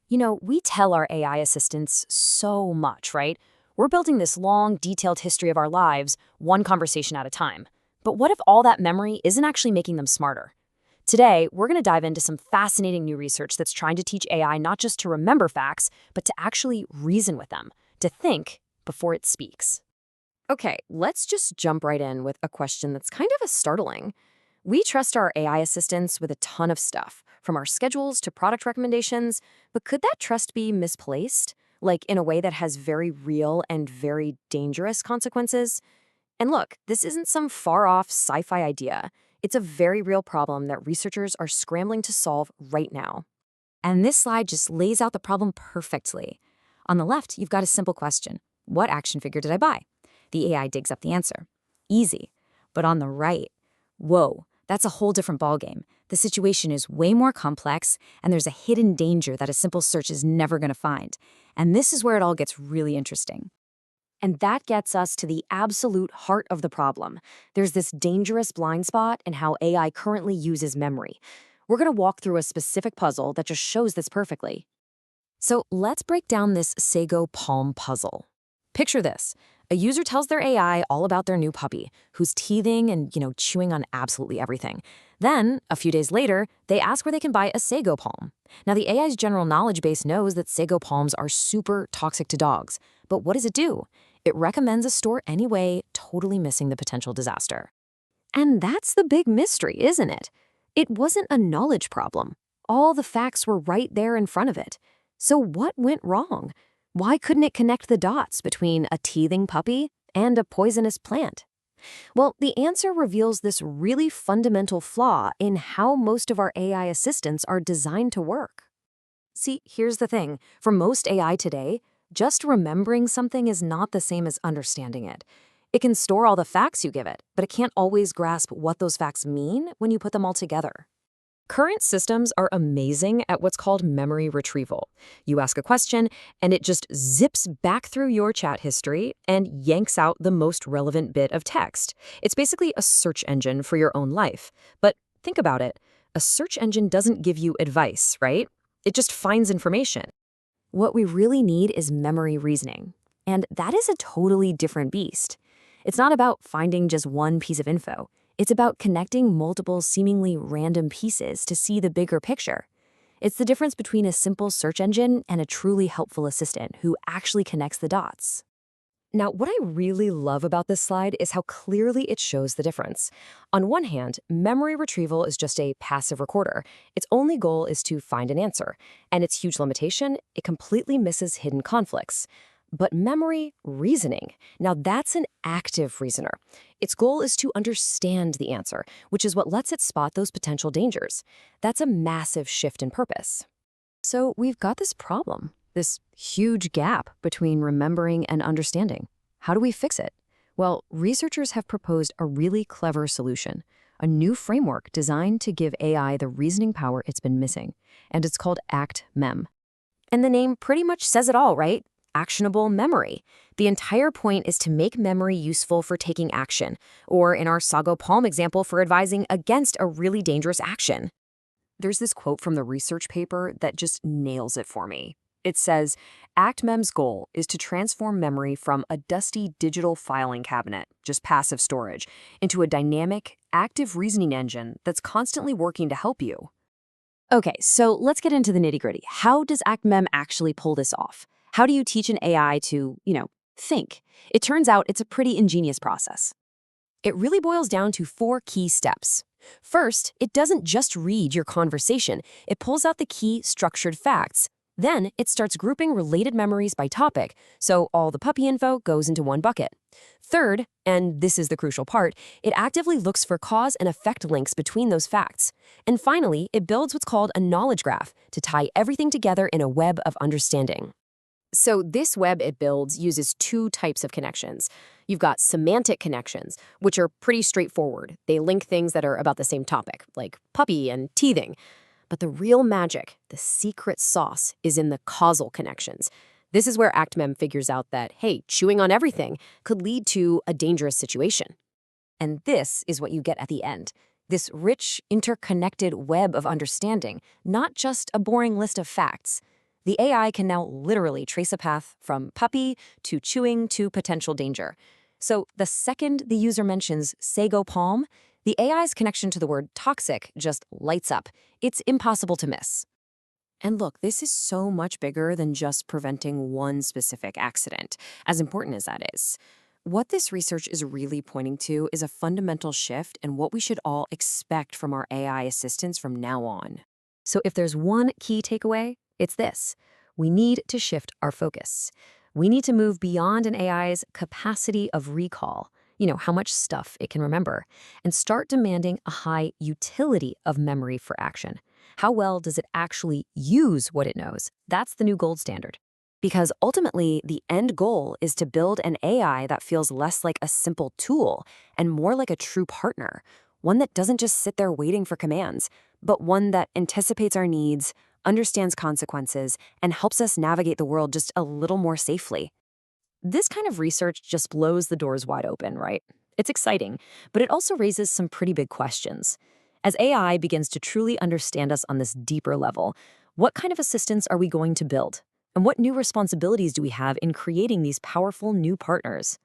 We tell our AI assistants so much, right? We're building this long, detailed history of our lives, one conversation at a time. But what if all that memory isn't actually making them smarter? Today, we're going to dive into some fascinating new research that's trying to teach AI not just to remember facts, but to actually reason with them, to think before it speaks. Okay, let's just jump right in with a question that's kind of startling. We trust our AI assistants with a ton of stuff, from our schedules to product recommendations, but could that trust be misplaced? Like in a way that has very real and very dangerous consequences? And look, this isn't some far-off sci-fi idea. It's a very real problem that researchers are scrambling to solve right now. And this slide just lays out the problem perfectly. On the left, you've got a simple question. What action figure did I buy? The AI digs up the answer. Easy. But on the right, whoa, that's a whole different ballgame. The situation is way more complex, and there's a hidden danger that a simple search is never going to find. And this is where it all gets really interesting. And that gets us to the absolute heart of the problem. There's this dangerous blind spot in how AI currently uses memory. We're going to walk through a specific puzzle that just shows this perfectly. So let's break down this Sago palm puzzle. Picture this. A user tells their AI all about their new puppy, who's teething and, chewing on absolutely everything. Then, a few days later, they ask where they can buy a Sago palm. Now, the AI's general knowledge base knows that Sago palms are super toxic to dogs. But what does it do? It recommends a store anyway, totally missing the potential disaster. And that's the big mystery, isn't it? It wasn't a knowledge problem. All the facts were right there in front of it. So what went wrong? Why couldn't it connect the dots between a teething puppy and a poisonous plant? Well, the answer reveals this really fundamental flaw in how most of our AI assistants are designed to work. See, here's the thing. For most AI today, just remembering something is not the same as understanding it. It can store all the facts you give it, but it can't always grasp what those facts mean when you put them all together. Current systems are amazing at what's called memory retrieval. You ask a question, and it just zips back through your chat history and yanks out the most relevant bit of text. It's basically a search engine for your own life. But think about it. A search engine doesn't give you advice, right? It just finds information. What we really need is memory reasoning. And that is a totally different beast. It's not about finding just one piece of info. It's about connecting multiple seemingly random pieces to see the bigger picture. It's the difference between a simple search engine and a truly helpful assistant who actually connects the dots. Now, what I really love about this slide is how clearly it shows the difference. On one hand, memory retrieval is just a passive recorder. Its only goal is to find an answer. And its huge limitation, it completely misses hidden conflicts. But memory reasoning, now that's an active reasoner. Its goal is to understand the answer, which is what lets it spot those potential dangers. That's a massive shift in purpose. So we've got this problem, this huge gap between remembering and understanding. How do we fix it? Well, researchers have proposed a really clever solution, a new framework designed to give AI the reasoning power it's been missing, and it's called ActMem. And the name pretty much says it all, right? Actionable memory. The entire point is to make memory useful for taking action, or in our Sago Palm example, for advising against a really dangerous action. There's this quote from the research paper that just nails it for me. It says, ActMem's goal is to transform memory from a dusty digital filing cabinet, just passive storage, into a dynamic, active reasoning engine that's constantly working to help you. Okay, so let's get into the nitty-gritty. How does ActMem actually pull this off? How do you teach an AI to, think? It turns out it's a pretty ingenious process. It really boils down to 4 key steps. First, it doesn't just read your conversation. It pulls out the key structured facts. Then, it starts grouping related memories by topic, so all the puppy info goes into one bucket. Third, and this is the crucial part, it actively looks for cause and effect links between those facts. And finally, it builds what's called a knowledge graph to tie everything together in a web of understanding. So this web it builds uses 2 types of connections. You've got semantic connections, which are pretty straightforward. They link things that are about the same topic, like puppy and teething. But the real magic, the secret sauce, is in the causal connections. This is where ActMem figures out that, hey, chewing on everything could lead to a dangerous situation. And this is what you get at the end. This rich, interconnected web of understanding, not just a boring list of facts. The AI can now literally trace a path from puppy to chewing to potential danger. So the second the user mentions sago palm, the AI's connection to the word toxic just lights up. It's impossible to miss. And look, this is so much bigger than just preventing one specific accident, as important as that is. What this research is really pointing to is a fundamental shift in what we should all expect from our AI assistants from now on. So if there's one key takeaway, it's this. We need to shift our focus. We need to move beyond an AI's capacity of recall, how much stuff it can remember, and start demanding a high utility of memory for action. How well does it actually use what it knows? That's the new gold standard. Because ultimately, the end goal is to build an AI that feels less like a simple tool and more like a true partner, one that doesn't just sit there waiting for commands, but one that anticipates our needs, understands consequences, and helps us navigate the world just a little more safely. This kind of research just blows the doors wide open, right? It's exciting, but it also raises some pretty big questions. As AI begins to truly understand us on this deeper level, what kind of assistants are we going to build? And what new responsibilities do we have in creating these powerful new partners?